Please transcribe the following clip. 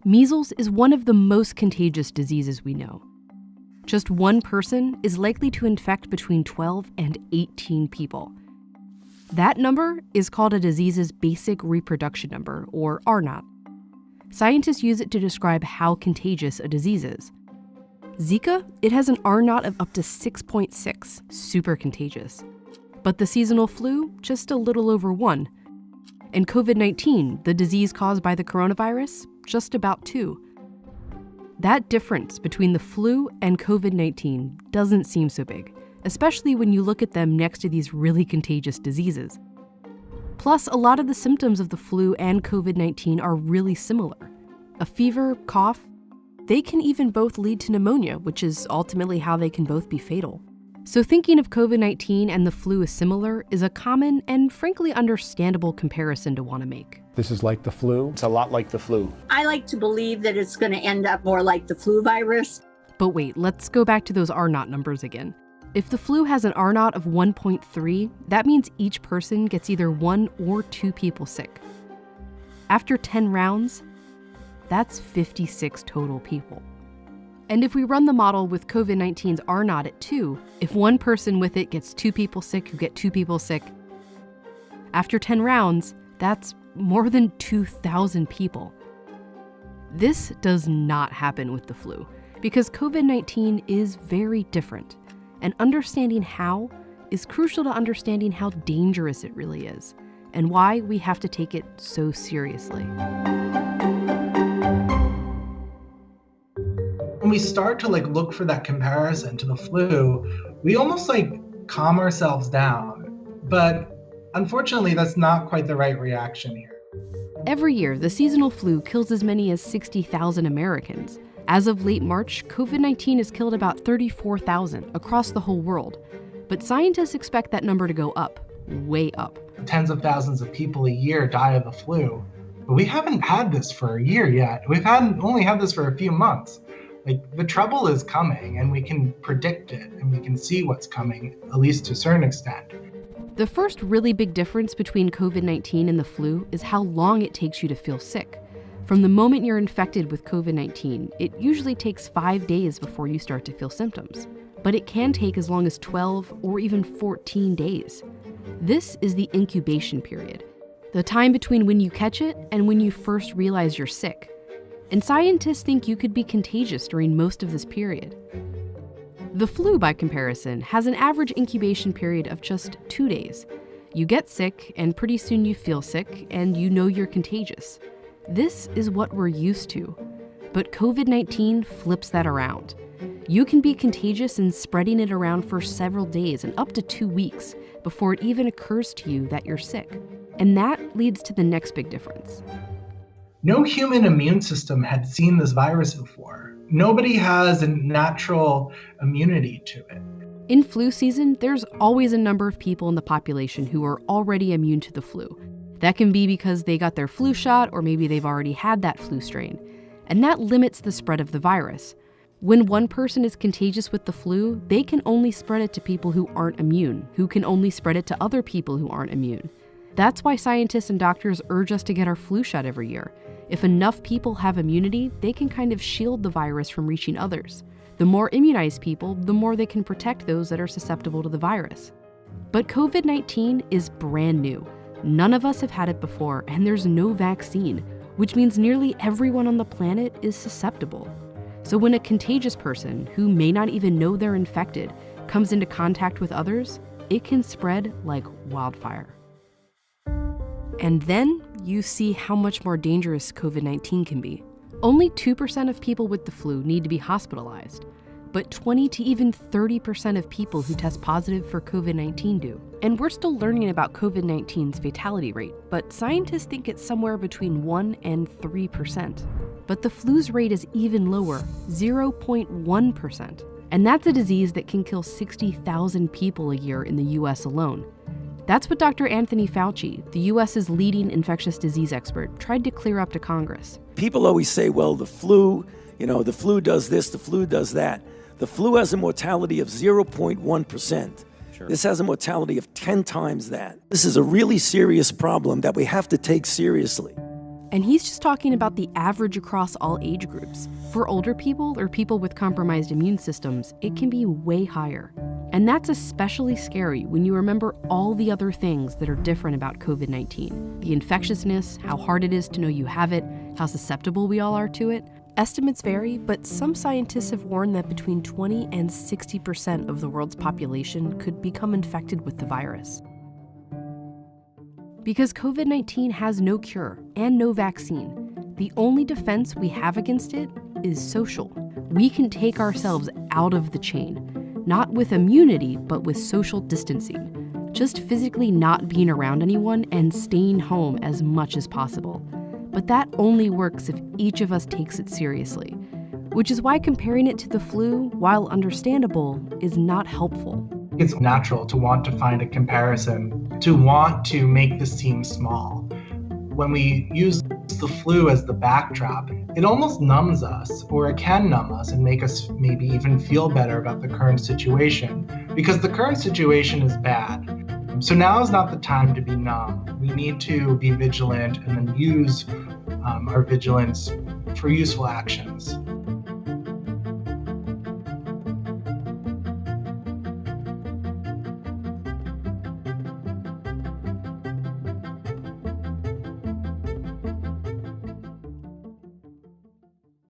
Measles is one of the most contagious diseases we know. Just one person is likely to infect between 12 and 18 people. That number is called a disease's basic reproduction number, or R0. Scientists use it to describe how contagious a disease is. Zika, it has an R0 of up to 6.6, super contagious. But the seasonal flu, just a little over 1. And COVID-19, the disease caused by the coronavirus, just about 2. That difference between the flu and COVID-19 doesn't seem so big, especially when you look at them next to these really contagious diseases. Plus, a lot of the symptoms of the flu and COVID-19 are really similar. A fever, cough, they can even both lead to pneumonia, which is ultimately how they can both be fatal. So thinking of COVID-19 and the flu as similar is a common and frankly understandable comparison to want to make. This is like the flu? It's a lot like the flu. I like to believe that it's going to end up more like the flu virus. But wait, let's go back to those R0 numbers again. If the flu has an R0 of 1.3, that means each person gets either 1 or 2 people sick. After 10 rounds, that's 56 total people. And if we run the model with COVID-19's R0 at 2, if one person with it gets 2 people sick who get 2 people sick, after 10 rounds, that's more than 2,000 people. This does not happen with the flu, because COVID-19 is very different, and understanding how is crucial to understanding how dangerous it really is, and why we have to take it so seriously. When we start to look for that comparison to the flu, we almost calm ourselves down. But unfortunately, that's not quite the right reaction here. Every year, the seasonal flu kills as many as 60,000 Americans. As of late March, COVID-19 has killed about 34,000 across the whole world. But scientists expect that number to go up, way up. Tens of thousands of people a year die of the flu. But we haven't had this for a year yet. We've only had this for a few months. The trouble is coming, and we can predict it, and we can see what's coming, at least to a certain extent. The first really big difference between COVID-19 and the flu is how long it takes you to feel sick. From the moment you're infected with COVID-19, it usually takes 5 days before you start to feel symptoms. But it can take as long as 12 or even 14 days. This is the incubation period, the time between when you catch it and when you first realize you're sick. And scientists think you could be contagious during most of this period. The flu, by comparison, has an average incubation period of just 2 days. You get sick, and pretty soon you feel sick, and you know you're contagious. This is what we're used to. But COVID-19 flips that around. You can be contagious and spreading it around for several days and up to 2 weeks before it even occurs to you that you're sick. And that leads to the next big difference. No human immune system had seen this virus before. Nobody has a natural immunity to it. In flu season, there's always a number of people in the population who are already immune to the flu. That can be because they got their flu shot, or maybe they've already had that flu strain. And that limits the spread of the virus. When one person is contagious with the flu, they can only spread it to people who aren't immune, who can only spread it to other people who aren't immune. That's why scientists and doctors urge us to get our flu shot every year. If enough people have immunity, they can kind of shield the virus from reaching others. The more immunized people, the more they can protect those that are susceptible to the virus. But COVID-19 is brand new. None of us have had it before, and there's no vaccine, which means nearly everyone on the planet is susceptible. So when a contagious person, who may not even know they're infected, comes into contact with others, it can spread like wildfire. And then you see how much more dangerous COVID-19 can be. Only 2% of people with the flu need to be hospitalized, but 20 to even 30% of people who test positive for COVID-19 do. And we're still learning about COVID-19's fatality rate, but scientists think it's somewhere between 1 and 3%. But the flu's rate is even lower, 0.1%. And that's a disease that can kill 60,000 people a year in the US alone. That's what Dr. Anthony Fauci, the US's leading infectious disease expert, tried to clear up to Congress. People always say, well, the flu does this, the flu does that. The flu has a mortality of 0.1%. Sure. This has a mortality of 10 times that. This is a really serious problem that we have to take seriously. And he's just talking about the average across all age groups. For older people or people with compromised immune systems, it can be way higher. And that's especially scary when you remember all the other things that are different about COVID-19. The infectiousness, how hard it is to know you have it, how susceptible we all are to it. Estimates vary, but some scientists have warned that between 20 and 60% of the world's population could become infected with the virus. Because COVID-19 has no cure and no vaccine, the only defense we have against it is social. We can take ourselves out of the chain, not with immunity, but with social distancing. Just physically not being around anyone and staying home as much as possible. But that only works if each of us takes it seriously, which is why comparing it to the flu, while understandable, is not helpful. It's natural to want to find a comparison, to want to make this seem small. When we use the flu as the backdrop, it almost numbs us, or it can numb us and make us maybe even feel better about the current situation, because the current situation is bad. So now is not the time to be numb. We need to be vigilant and then use our vigilance for useful actions.